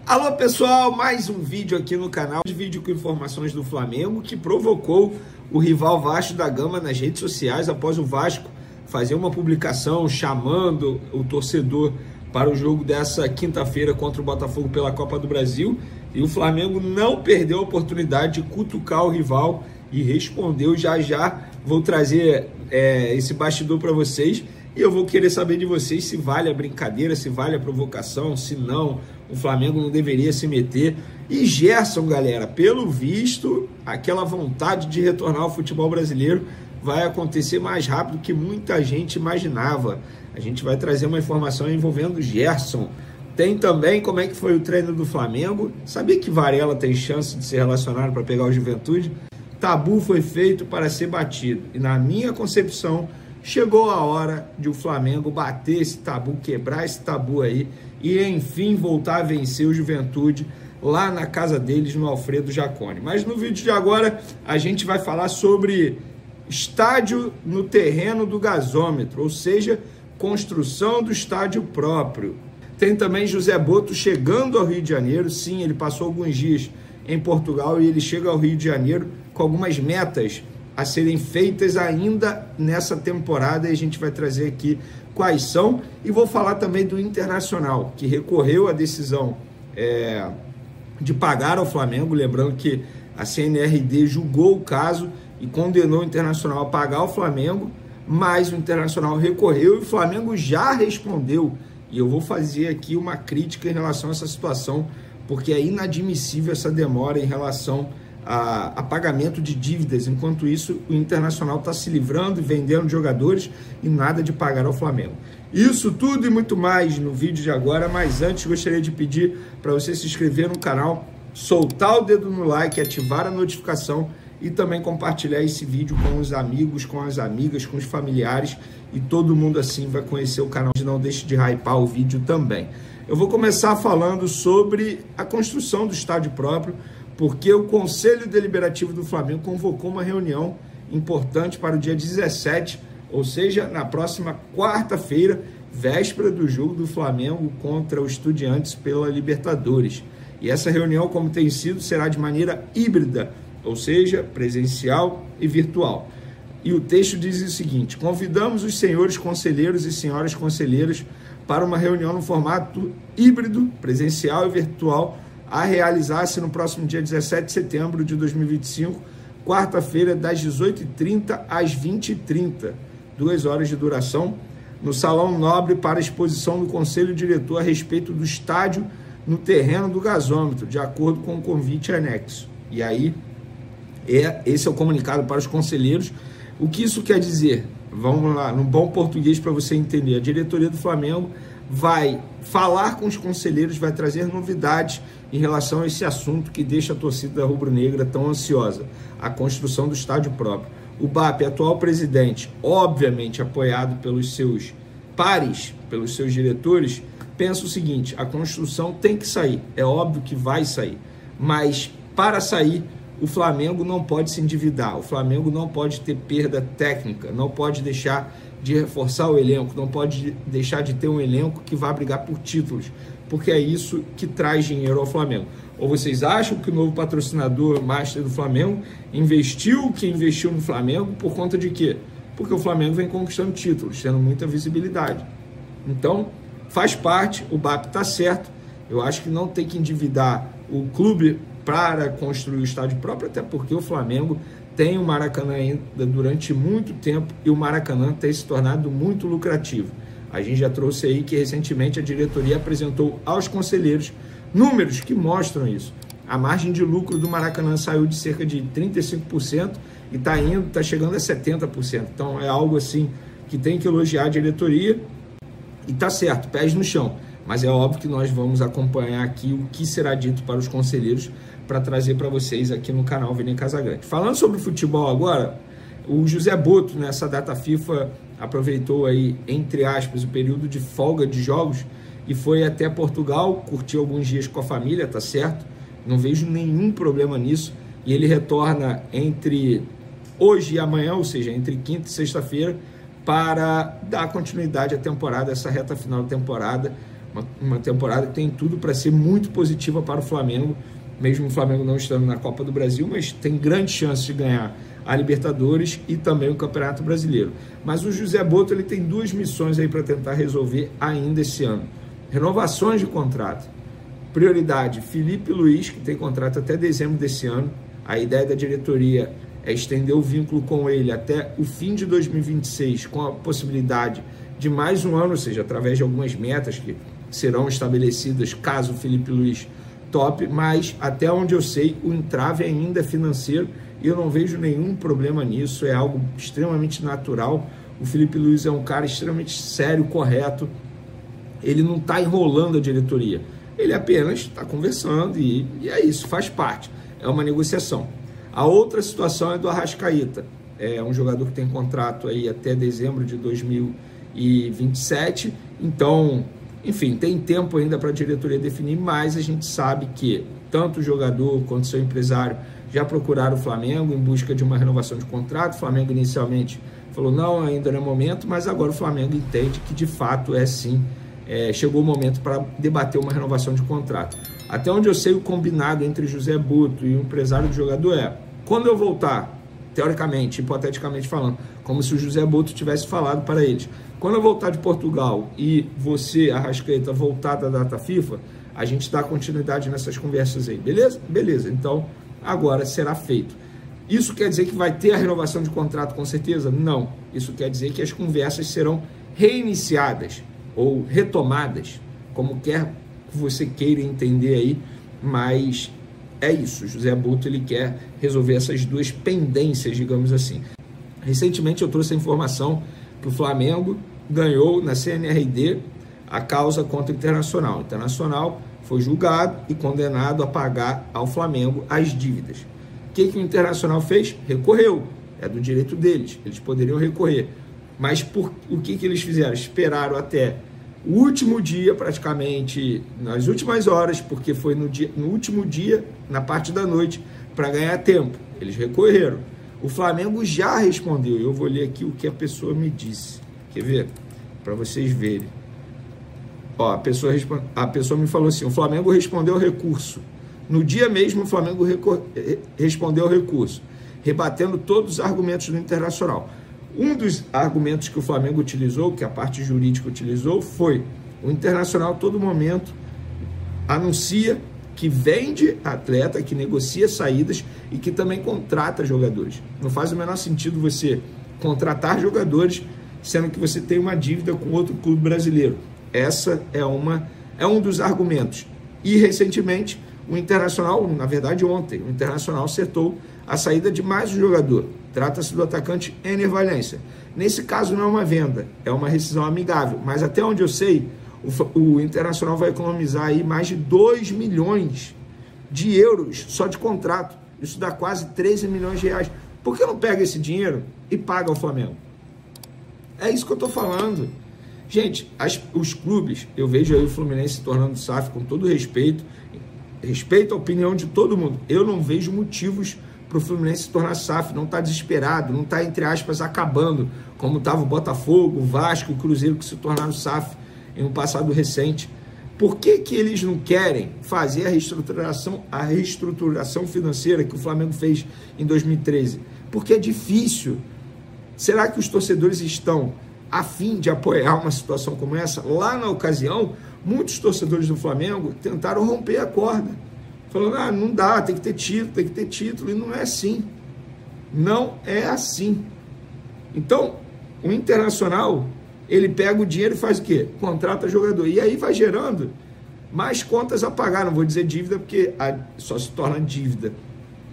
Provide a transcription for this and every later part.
Alô pessoal, mais um vídeo aqui no canal, de vídeo com informações do Flamengo que provocou o rival Vasco da Gama nas redes sociais após o Vasco fazer uma publicação chamando o torcedor para o jogo dessa quinta-feira contra o Botafogo pela Copa do Brasil, e o Flamengo não perdeu a oportunidade de cutucar o rival e respondeu. Já vou trazer esse bastidor para vocês. E eu vou querer saber de vocês se vale a brincadeira, se vale a provocação, se não, o Flamengo não deveria se meter. E Gerson, galera, pelo visto, aquela vontade de retornar ao futebol brasileiro vai acontecer mais rápido do que muita gente imaginava. A gente vai trazer uma informação envolvendo Gerson. Tem também como é que foi o treino do Flamengo. Sabia que Varela tem chance de ser relacionado para pegar o Juventude? Tabu foi feito para ser batido. E na minha concepção, chegou a hora de o Flamengo bater esse tabu, quebrar esse tabu aí e, enfim, voltar a vencer o Juventude lá na casa deles, no Alfredo Jaconi. Mas no vídeo de agora, a gente vai falar sobre estádio no terreno do gasômetro, ou seja, construção do estádio próprio. Tem também José Boto chegando ao Rio de Janeiro. Sim, ele passou alguns dias em Portugal e ele chega ao Rio de Janeiro com algumas metas a serem feitas ainda nessa temporada, e a gente vai trazer aqui quais são, e vou falar também do Internacional, que recorreu à decisão de pagar ao Flamengo, lembrando que a CNRD julgou o caso e condenou o Internacional a pagar ao Flamengo, mas o Internacional recorreu e o Flamengo já respondeu, e eu vou fazer aqui uma crítica em relação a essa situação, porque é inadmissível essa demora em relação a pagamento de dívidas. Enquanto isso, o Internacional está se livrando e vendendo jogadores e nada de pagar ao Flamengo. Isso tudo e muito mais no vídeo de agora, mas antes gostaria de pedir para você se inscrever no canal, soltar o dedo no like, ativar a notificação e também compartilhar esse vídeo com os amigos, com as amigas, com os familiares, e todo mundo assim vai conhecer o canal. Não deixe de hypar o vídeo também. Eu vou começar falando sobre a construção do estádio próprio, porque o Conselho Deliberativo do Flamengo convocou uma reunião importante para o dia 17, ou seja, na próxima quarta-feira, véspera do jogo do Flamengo contra o Estudiantes pela Libertadores. E essa reunião, como tem sido, será de maneira híbrida, ou seja, presencial e virtual. E o texto diz o seguinte: convidamos os senhores conselheiros e senhoras conselheiras para uma reunião no formato híbrido, presencial e virtual, a realizar-se no próximo dia 17 de setembro de 2025, quarta-feira, das 18h30 às 20h30, 2 horas de duração, no Salão Nobre, para exposição do Conselho Diretor a respeito do estádio no terreno do gasômetro, de acordo com o convite anexo. E aí, esse é o comunicado para os conselheiros. O que isso quer dizer? Vamos lá, no bom português para você entender. A diretoria do Flamengo vai falar com os conselheiros, vai trazer novidades em relação a esse assunto que deixa a torcida rubro-negra tão ansiosa, a construção do estádio próprio. O BAP, atual presidente, obviamente apoiado pelos seus pares, pelos seus diretores, pensa o seguinte: a construção tem que sair, é óbvio que vai sair, mas para sair, o Flamengo não pode se endividar, o Flamengo não pode ter perda técnica, não pode deixar de reforçar o elenco, não pode deixar de ter um elenco que vá brigar por títulos, porque é isso que traz dinheiro ao Flamengo. Ou vocês acham que o novo patrocinador master do Flamengo investiu o que investiu no Flamengo por conta de quê? Porque o Flamengo vem conquistando títulos, tendo muita visibilidade. Então, faz parte, o BAP está certo. Eu acho que não tem que endividar o clube para construir o estádio próprio, até porque o Flamengo tem o Maracanã ainda durante muito tempo e o Maracanã tem se tornado muito lucrativo. A gente já trouxe aí que recentemente a diretoria apresentou aos conselheiros números que mostram isso. A margem de lucro do Maracanã saiu de cerca de 35% e está chegando a 70%. Então é algo assim que tem que elogiar a diretoria, e está certo, pés no chão. Mas é óbvio que nós vamos acompanhar aqui o que será dito para os conselheiros para trazer para vocês aqui no canal Vene Casagrande. Falando sobre futebol agora, o José Boto, nessa data FIFA, aproveitou aí, entre aspas, o período de folga de jogos e foi até Portugal, curtiu alguns dias com a família, tá certo? Não vejo nenhum problema nisso. E ele retorna entre hoje e amanhã, ou seja, entre quinta e sexta-feira, para dar continuidade à temporada, essa reta final da temporada, uma temporada que tem tudo para ser muito positiva para o Flamengo, mesmo o Flamengo não estando na Copa do Brasil, mas tem grandes chances de ganhar a Libertadores e também o Campeonato Brasileiro. Mas o José Botto, ele tem duas missões aí para tentar resolver ainda esse ano. Renovações de contrato. Prioridade, Felipe Luiz, que tem contrato até dezembro desse ano. A ideia da diretoria é estender o vínculo com ele até o fim de 2026, com a possibilidade de mais um ano, ou seja, através de algumas metas que serão estabelecidas caso o Felipe Luiz tope, mas até onde eu sei, o entrave ainda é financeiro e eu não vejo nenhum problema nisso, é algo extremamente natural. O Felipe Luiz é um cara extremamente sério, correto, ele não está enrolando a diretoria, ele apenas está conversando e é isso, faz parte, é uma negociação. A outra situação é do Arrascaeta, é um jogador que tem contrato aí até dezembro de 2027, então, enfim, tem tempo ainda para a diretoria definir, mas a gente sabe que tanto o jogador quanto seu empresário já procuraram o Flamengo em busca de uma renovação de contrato. O Flamengo inicialmente falou, não, ainda não é momento, mas agora o Flamengo entende que de fato é sim, chegou o momento para debater uma renovação de contrato. Até onde eu sei, o combinado entre José Botto e o empresário do jogador é, quando eu voltar, teoricamente, hipoteticamente falando, como se o José Botto tivesse falado para eles, quando eu voltar de Portugal e você, Arrascaeta, voltar da data FIFA, a gente dá continuidade nessas conversas aí, beleza? Beleza, então agora será feito. Isso quer dizer que vai ter a renovação de contrato com certeza? Não. Isso quer dizer que as conversas serão reiniciadas ou retomadas, como quer que você queira entender aí, mas é isso. O José Botto, ele quer resolver essas duas pendências, digamos assim. Recentemente eu trouxe a informação que o Flamengo ganhou na CNRD a causa contra o Internacional. O Internacional foi julgado e condenado a pagar ao Flamengo as dívidas. O que o Internacional fez? Recorreu. É do direito deles. Eles poderiam recorrer. Mas o que eles fizeram? Esperaram até o último dia, praticamente, nas últimas horas, porque foi no último dia, na parte da noite, para ganhar tempo. Eles recorreram. O Flamengo já respondeu. Eu vou ler aqui o que a pessoa me disse. Quer ver? Para vocês verem. Ó, a pessoa me falou assim, o Flamengo respondeu ao recurso. No dia mesmo, o Flamengo respondeu ao recurso, rebatendo todos os argumentos do Internacional. Um dos argumentos que o Flamengo utilizou, que a parte jurídica utilizou, foi o Internacional, a todo momento, anuncia que vende atleta, que negocia saídas e que também contrata jogadores. Não faz o menor sentido você contratar jogadores, sendo que você tem uma dívida com outro clube brasileiro. Essa é um dos argumentos. E, recentemente, o Internacional, na verdade ontem, o Internacional acertou a saída de mais um jogador. Trata-se do atacante Ener Valencia. Nesse caso não é uma venda, é uma rescisão amigável. Mas até onde eu sei, o Internacional vai economizar aí mais de 2 milhões de euros só de contrato. Isso dá quase 13 milhões de reais. Por que não pega esse dinheiro e paga ao Flamengo? É isso que eu estou falando. Gente, os clubes, eu vejo aí o Fluminense se tornando SAF com todo respeito a opinião de todo mundo. Eu não vejo motivos para o Fluminense se tornar SAF, não está desesperado, não está, entre aspas, acabando, como estava o Botafogo, o Vasco, o Cruzeiro, que se tornaram SAF em um passado recente. Por que eles não querem fazer a reestruturação financeira que o Flamengo fez em 2013? Porque é difícil. Será que os torcedores estão a fim de apoiar uma situação como essa? Lá na ocasião, muitos torcedores do Flamengo tentaram romper a corda, falando, não dá, tem que ter título, e não é assim. Não é assim. Então, o Internacional, ele pega o dinheiro e faz o quê? Contrata jogador. E aí vai gerando mais contas a pagar. Não vou dizer dívida, porque só se torna dívida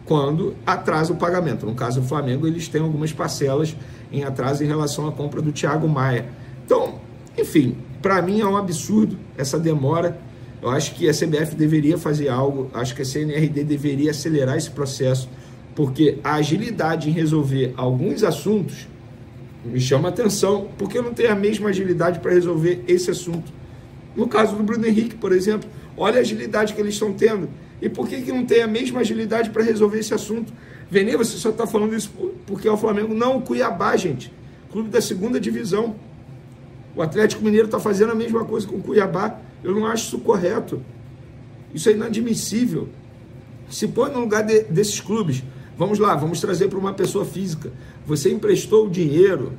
quando atrasa o pagamento. No caso do Flamengo, eles têm algumas parcelas em atraso em relação à compra do Thiago Maia. Então, enfim, para mim é um absurdo essa demora. Eu acho que a CBF deveria fazer algo, acho que a CNRD deveria acelerar esse processo, porque a agilidade em resolver alguns assuntos me chama a atenção, porque não tem a mesma agilidade para resolver esse assunto. No caso do Bruno Henrique, por exemplo, olha a agilidade que eles estão tendo. E por que não tem a mesma agilidade para resolver esse assunto? Vene, você só está falando isso porque é o Flamengo. Não, o Cuiabá, gente. Clube da 2ª divisão. O Atlético Mineiro está fazendo a mesma coisa com o Cuiabá. Eu não acho isso correto. Isso é inadmissível. Se põe no lugar desses clubes. Vamos lá, vamos trazer para uma pessoa física. Você emprestou o dinheiro,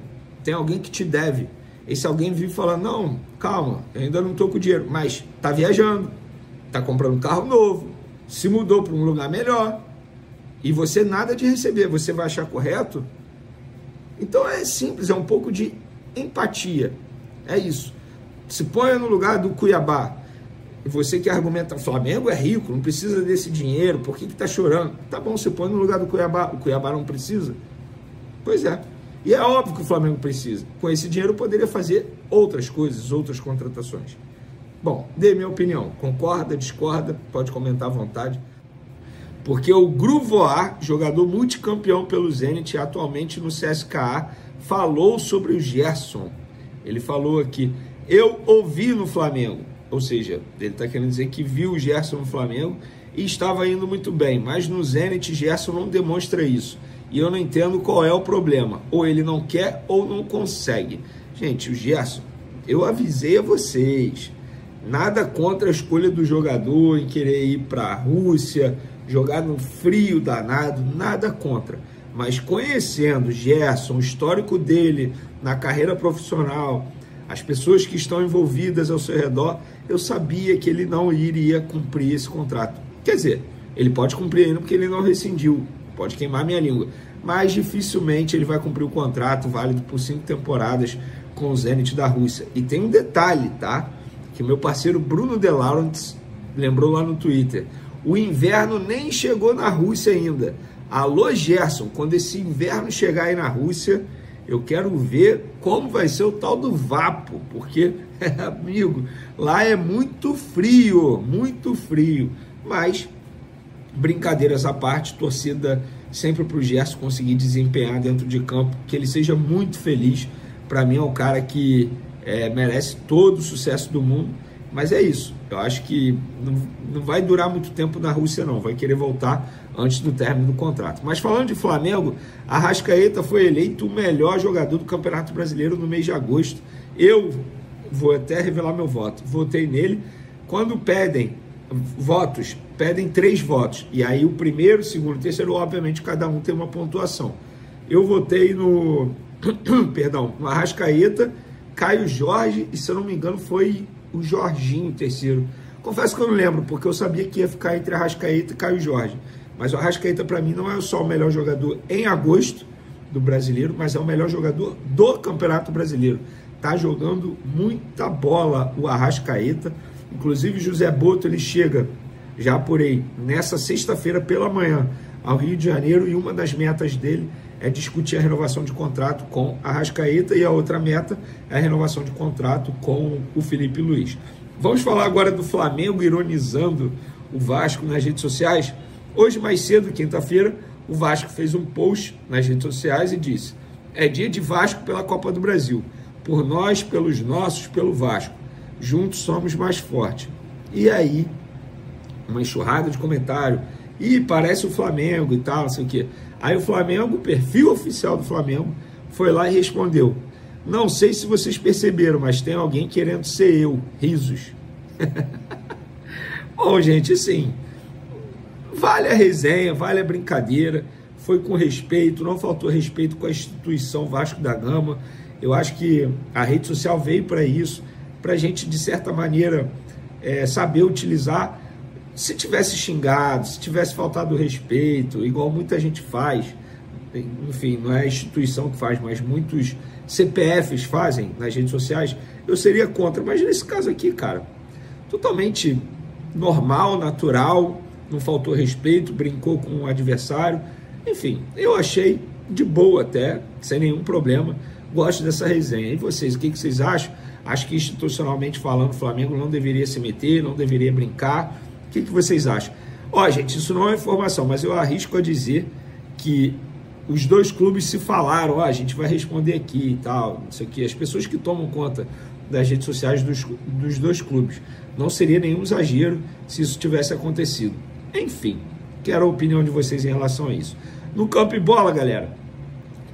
tem alguém que te deve. Esse alguém vive falando, não, calma, eu ainda não estou com o dinheiro, mas está viajando, está comprando um carro novo, se mudou para um lugar melhor, e você nada de receber, você vai achar correto? Então é simples, é um pouco de empatia, é isso. Se ponha no lugar do Cuiabá. Você que argumenta, o Flamengo é rico, não precisa desse dinheiro, por que está chorando? Tá bom, você põe no lugar do Cuiabá, o Cuiabá não precisa? Pois é. E é óbvio que o Flamengo precisa. Com esse dinheiro poderia fazer outras coisas, outras contratações. Bom, dê minha opinião. Concorda, discorda, pode comentar à vontade. Porque o Gruvois, jogador multicampeão pelo Zenit, atualmente no CSKA, falou sobre o Gerson. Ele falou aqui, eu ouvi no Flamengo. Ou seja, ele está querendo dizer que viu o Gerson no Flamengo e estava indo muito bem. Mas no Zenit, Gerson não demonstra isso. E eu não entendo qual é o problema. Ou ele não quer ou não consegue. Gente, o Gerson, eu avisei a vocês. Nada contra a escolha do jogador em querer ir para a Rússia, jogar no frio danado, nada contra. Mas conhecendo o Gerson, o histórico dele na carreira profissional, as pessoas que estão envolvidas ao seu redor, eu sabia que ele não iria cumprir esse contrato. Quer dizer, ele pode cumprir ainda porque ele não rescindiu, pode queimar minha língua, mas dificilmente ele vai cumprir o contrato válido por 5 temporadas com o Zenit da Rússia. E tem um detalhe, tá? Que o meu parceiro Bruno De Laurentiis lembrou lá no Twitter. O inverno nem chegou na Rússia ainda. Alô, Gerson, quando esse inverno chegar aí na Rússia, eu quero ver como vai ser o tal do Vapo, porque, amigo, lá é muito frio, mas, brincadeiras à parte, torcida sempre para o Gerson conseguir desempenhar dentro de campo, que ele seja muito feliz. Para mim é um cara que merece todo o sucesso do mundo, mas é isso, eu acho que não vai durar muito tempo na Rússia não, vai querer voltar antes do término do contrato. Mas falando de Flamengo, Arrascaeta foi eleito o melhor jogador do Campeonato Brasileiro no mês de agosto. Eu vou até revelar meu voto, votei nele. Quando pedem votos, pedem 3 votos, e aí o primeiro, segundo, terceiro, obviamente cada um tem uma pontuação. Eu votei no no Arrascaeta, Caio Jorge, e se eu não me engano foi o Jorginho terceiro. Confesso que eu não lembro, porque eu sabia que ia ficar entre Arrascaeta e Caio Jorge. Mas o Arrascaeta, para mim, não é só o melhor jogador em agosto do Brasileiro, mas é o melhor jogador do Campeonato Brasileiro. Tá jogando muita bola o Arrascaeta. Inclusive, José Boto, ele chega, já apurei, nessa sexta-feira pela manhã ao Rio de Janeiro, e uma das metas dele é discutir a renovação de contrato com a Arrascaeta, e a outra meta é a renovação de contrato com o Felipe Luiz. Vamos falar agora do Flamengo ironizando o Vasco nas redes sociais. Hoje, mais cedo, quinta-feira, o Vasco fez um post nas redes sociais e disse: é dia de Vasco pela Copa do Brasil. Por nós, pelos nossos, pelo Vasco. Juntos somos mais fortes. E aí, uma enxurrada de comentário. Ih, parece o Flamengo e tal, não sei o quê. Aí o Flamengo, o perfil oficial do Flamengo, foi lá e respondeu: não sei se vocês perceberam, mas tem alguém querendo ser eu. Risos. Bom, gente, assim, vale a resenha, vale a brincadeira, foi com respeito, não faltou respeito com a instituição Vasco da Gama. Eu acho que a rede social veio para isso, para a gente, de certa maneira, saber utilizar. Se tivesse xingado, se tivesse faltado respeito, igual muita gente faz, enfim, não é a instituição que faz, mas muitos CPFs fazem nas redes sociais, eu seria contra. Mas nesse caso aqui, cara, totalmente normal, natural, não faltou respeito, brincou com o adversário. Enfim, eu achei de boa até, sem nenhum problema. Gosto dessa resenha. E vocês, o que vocês acham? Acho que institucionalmente falando, o Flamengo não deveria se meter, não deveria brincar. O que vocês acham? Ó, gente, isso não é informação, mas eu arrisco a dizer que os dois clubes se falaram: a gente vai responder aqui e tal, isso aqui. As pessoas que tomam conta das redes sociais dos dois clubes. Não seria nenhum exagero se isso tivesse acontecido. Enfim, quero a opinião de vocês em relação a isso. No campo e bola, galera,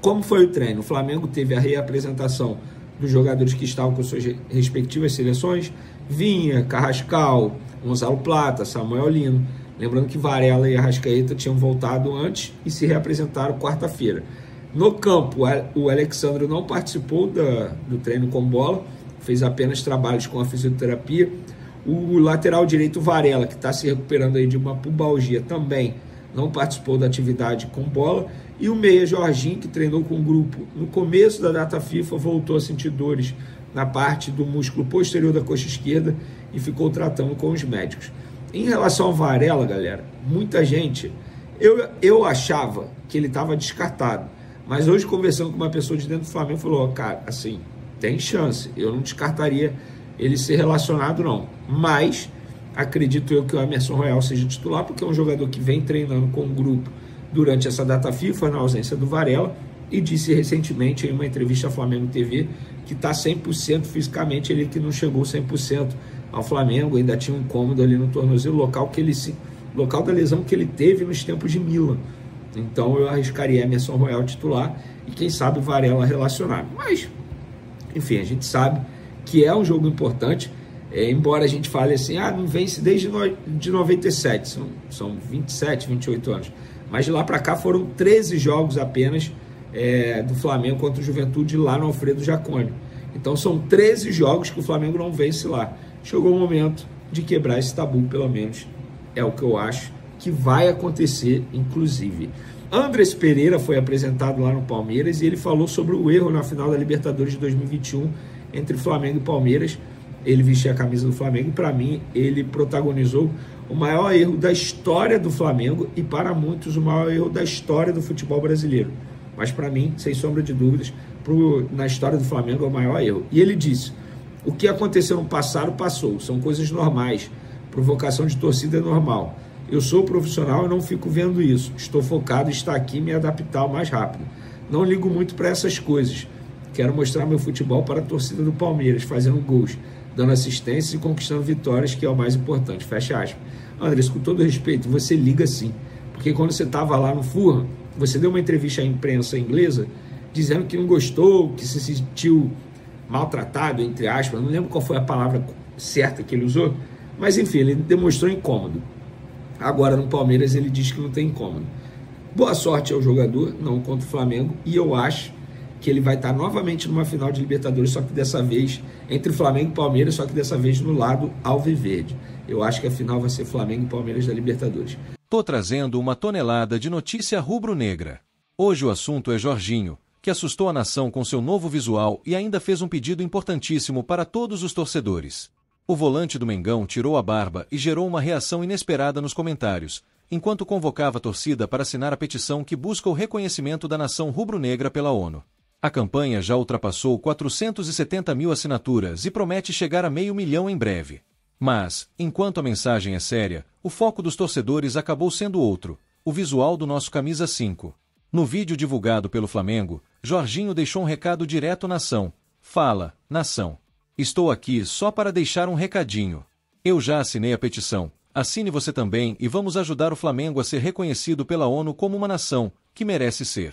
como foi o treino? O Flamengo teve a reapresentação dos jogadores que estavam com suas respectivas seleções, Vinha, Carrascal, Gonzalo Plata, Samuel Lino. Lembrando que Varela e Arrascaeta tinham voltado antes e se reapresentaram quarta-feira. No campo, o Alexandre não participou do treino com bola, fez apenas trabalhos com a fisioterapia. O lateral direito Varela, que está se recuperando aí de uma pubalgia, também não participou da atividade com bola. E o meia Jorginho, que treinou com o grupo no começo da data FIFA, voltou a sentir dores na parte do músculo posterior da coxa esquerda e ficou tratando com os médicos. Em relação ao Varela, galera, muita gente, eu achava que ele estava descartado, mas hoje conversando com uma pessoa de dentro do Flamengo, falou, cara, assim, tem chance, eu não descartaria ele ser relacionado não, mas acredito eu que o Emerson Royal seja titular, porque é um jogador que vem treinando com o grupo durante essa data FIFA, na ausência do Varela, e disse recentemente em uma entrevista à Flamengo TV que está 100% fisicamente, ele que não chegou 100% ao Flamengo, ainda tinha um incômodo ali no tornozelo, local da lesão que ele teve nos tempos de Milan. Então eu arriscaria Emerson Royal titular e quem sabe Varela relacionado. Mas, enfim, a gente sabe que é um jogo importante, embora a gente fale assim, não vence desde de 97, são 27, 28 anos. Mas de lá para cá foram 13 jogos apenas do Flamengo contra o Juventude lá no Alfredo Jaconi. Então são 13 jogos que o Flamengo não vence lá. Chegou o momento de quebrar esse tabu, pelo menos é o que eu acho que vai acontecer, inclusive. Andrés Pereira foi apresentado lá no Palmeiras e ele falou sobre o erro na final da Libertadores de 2021 entre Flamengo e Palmeiras. Ele vestia a camisa do Flamengo e, para mim, ele protagonizou o maior erro da história do Flamengo e, para muitos, o maior erro da história do futebol brasileiro. Mas, para mim, sem sombra de dúvidas, na história do Flamengo é o maior erro. E ele disse, o que aconteceu no passado, passou. São coisas normais. Provocação de torcida é normal. Eu sou profissional e não fico vendo isso. Estou focado em estar aqui e me adaptar o mais rápido. Não ligo muito para essas coisas. Quero mostrar meu futebol para a torcida do Palmeiras, fazendo gols, dando assistências e conquistando vitórias, que é o mais importante. Fecha aspas. Andrés, com todo respeito, você liga sim. Porque quando você estava lá no Fulham, você deu uma entrevista à imprensa inglesa dizendo que não gostou, que se sentiu maltratado, entre aspas. Não lembro qual foi a palavra certa que ele usou, mas enfim, ele demonstrou incômodo. Agora no Palmeiras ele diz que não tem incômodo. Boa sorte ao jogador, não contra o Flamengo, e eu acho que ele vai estar novamente numa final de Libertadores, só que dessa vez entre Flamengo e Palmeiras, só que dessa vez no lado alviverde. Eu acho que a final vai ser Flamengo e Palmeiras da Libertadores. Tô trazendo uma tonelada de notícia rubro-negra. Hoje o assunto é Jorginho, que assustou a nação com seu novo visual e ainda fez um pedido importantíssimo para todos os torcedores. O volante do Mengão tirou a barba e gerou uma reação inesperada nos comentários, enquanto convocava a torcida para assinar a petição que busca o reconhecimento da nação rubro-negra pela ONU. A campanha já ultrapassou 470 mil assinaturas e promete chegar a 500 mil em breve. Mas, enquanto a mensagem é séria, o foco dos torcedores acabou sendo outro, o visual do nosso camisa 5. No vídeo divulgado pelo Flamengo, Jorginho deixou um recado direto à nação. Fala, nação. Estou aqui só para deixar um recadinho. Eu já assinei a petição. Assine você também e vamos ajudar o Flamengo a ser reconhecido pela ONU como uma nação que merece ser.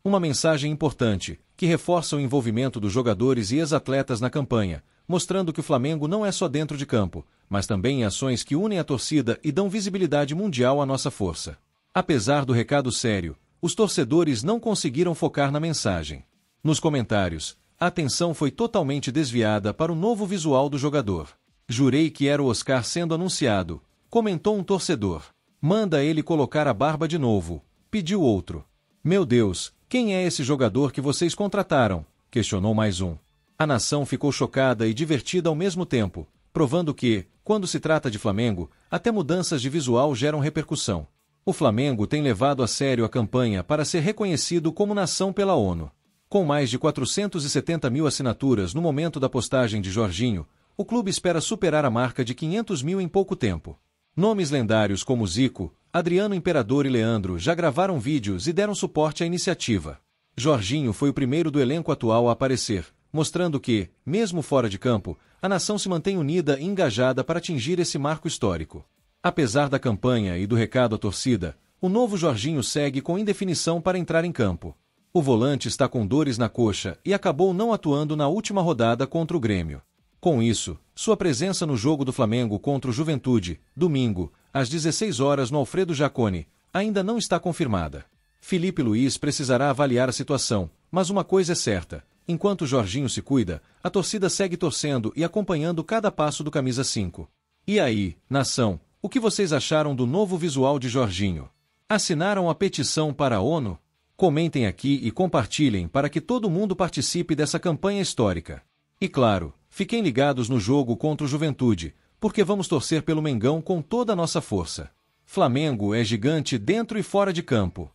Uma mensagem importante, que reforça o envolvimento dos jogadores e ex-atletas na campanha, mostrando que o Flamengo não é só dentro de campo, mas também em ações que unem a torcida e dão visibilidade mundial à nossa força. Apesar do recado sério, os torcedores não conseguiram focar na mensagem. Nos comentários, a atenção foi totalmente desviada para o novo visual do jogador. Jurei que era o Oscar sendo anunciado, comentou um torcedor. Manda ele colocar a barba de novo, pediu outro. Meu Deus, quem é esse jogador que vocês contrataram? Questionou mais um. A nação ficou chocada e divertida ao mesmo tempo, provando que, quando se trata de Flamengo, até mudanças de visual geram repercussão. O Flamengo tem levado a sério a campanha para ser reconhecido como nação pela ONU. Com mais de 470 mil assinaturas no momento da postagem de Jorginho, o clube espera superar a marca de 500 mil em pouco tempo. Nomes lendários como Zico, Adriano Imperador e Leandro já gravaram vídeos e deram suporte à iniciativa. Jorginho foi o primeiro do elenco atual a aparecer, mostrando que, mesmo fora de campo, a nação se mantém unida e engajada para atingir esse marco histórico. Apesar da campanha e do recado à torcida, o novo Jorginho segue com indefinição para entrar em campo. O volante está com dores na coxa e acabou não atuando na última rodada contra o Grêmio. Com isso, sua presença no jogo do Flamengo contra o Juventude, domingo, às 16 horas no Alfredo Jaconi, ainda não está confirmada. Felipe Luiz precisará avaliar a situação, mas uma coisa é certa: enquanto Jorginho se cuida, a torcida segue torcendo e acompanhando cada passo do camisa 5. E aí, nação, o que vocês acharam do novo visual de Jorginho? Assinaram a petição para a ONU? Comentem aqui e compartilhem para que todo mundo participe dessa campanha histórica. E claro, fiquem ligados no jogo contra o Juventude, porque vamos torcer pelo Mengão com toda a nossa força. Flamengo é gigante dentro e fora de campo.